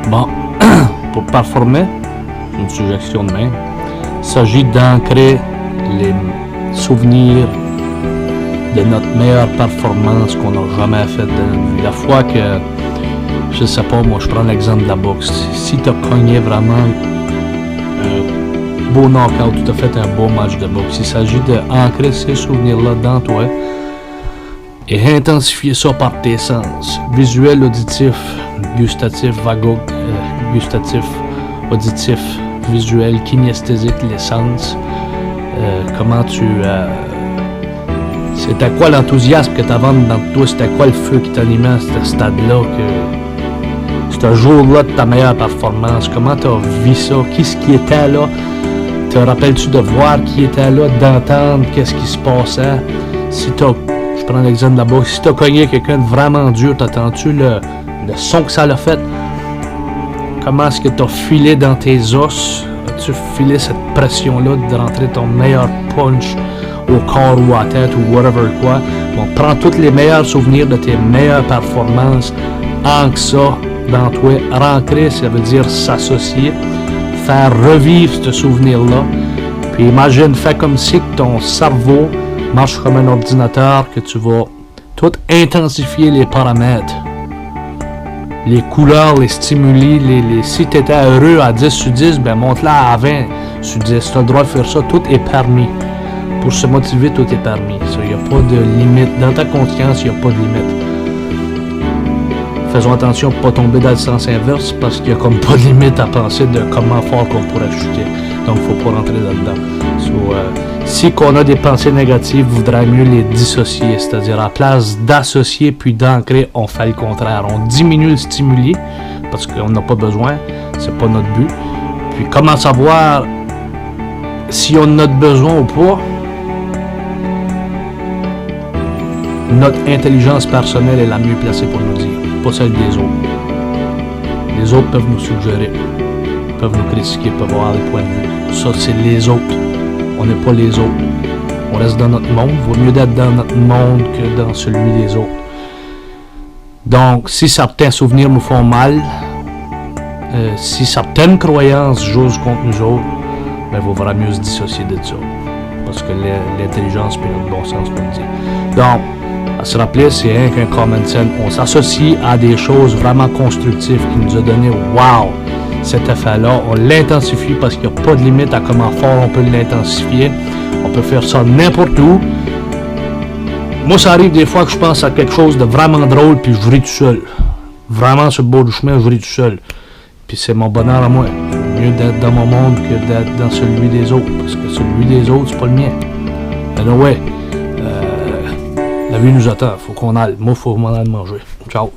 Bon, pour performer, une suggestion de même, il s'agit d'ancrer les souvenirs de notre meilleure performance qu'on n'a jamais faite. La fois que, je sais pas, moi je prends l'exemple de la boxe. Si tu as cogné vraiment un beau knockout, tu as fait un beau match de boxe, il s'agit d'ancrer ces souvenirs-là dans toi et intensifier ça par tes sens. Visuel, auditif, gustatif, gustatif, auditif, visuel, kinesthésique, les sens. Comment tu... c'était quoi l'enthousiasme que tu avais dans toi? C'était quoi le feu qui t'animait à ce stade-là? Ce jour-là de ta meilleure performance, comment tu as vu ça? Qu'est-ce qui était là? Te rappelles-tu de voir qui était là, d'entendre qu'est-ce qui se passait? Si tu as... Je prends l'exemple de la boxe. Si tu as cogné quelqu'un de vraiment dur, t'entends-tu le son que ça l'a fait? Comment est-ce que tu as filé dans tes os? As-tu filé cette pression-là de rentrer ton meilleur punch au corps ou à la tête ou whatever quoi? Bon, prends tous les meilleurs souvenirs de tes meilleures performances, ancre ça dans toi. Rentrer, ça veut dire s'associer, faire revivre ce souvenir-là. Puis imagine, fais comme si ton cerveau marche comme un ordinateur, que tu vas tout intensifier les paramètres, les couleurs, les stimuli, si tu étais heureux à 10 sur 10, ben monte-la à 20 sur 10. Tu as le droit de faire ça, tout est permis. Pour se motiver, tout est permis. Il n'y a pas de limite. Dans ta conscience, il n'y a pas de limite. Faisons attention pour ne pas tomber dans le sens inverse, parce qu'il n'y a comme pas de limite à penser de comment fort qu'on pourrait chuter. Donc, il ne faut pas rentrer là-dedans. Si qu'on a des pensées négatives, il vaudrait mieux les dissocier, c'est-à-dire à place d'associer puis d'ancrer, on fait le contraire. On diminue le stimuli parce qu'on n'a pas besoin, c'est pas notre but. Puis comment savoir si on a besoin ou pas? Notre intelligence personnelle est la mieux placée pour nous dire, pas celle des autres. Les autres peuvent nous suggérer, peuvent nous critiquer, peuvent avoir des points de vue. Ça, c'est les autres. On n'est pas les autres. On reste dans notre monde. Il vaut mieux d'être dans notre monde que dans celui des autres. Donc, si certains souvenirs nous font mal, si certaines croyances jouent contre nous autres, ben, il vaudra mieux se dissocier de ça. Parce que l'intelligence puis notre bon sens peut le dire. Donc, à se rappeler, c'est rien qu'un common sense. On s'associe à des choses vraiment constructives qui nous ont donné « wow ». Cet effet-là, on l'intensifie parce qu'il n'y a pas de limite à comment fort on peut l'intensifier. On peut faire ça n'importe où. Moi, ça arrive des fois que je pense à quelque chose de vraiment drôle puis je ris tout seul. Vraiment, sur le bord du chemin, je ris tout seul. Puis c'est mon bonheur à moi. Mieux d'être dans mon monde que d'être dans celui des autres. Parce que celui des autres, c'est pas le mien. Alors ouais, la vie nous attend. Faut qu'on aille. Moi, faut m'en aller manger. Ciao.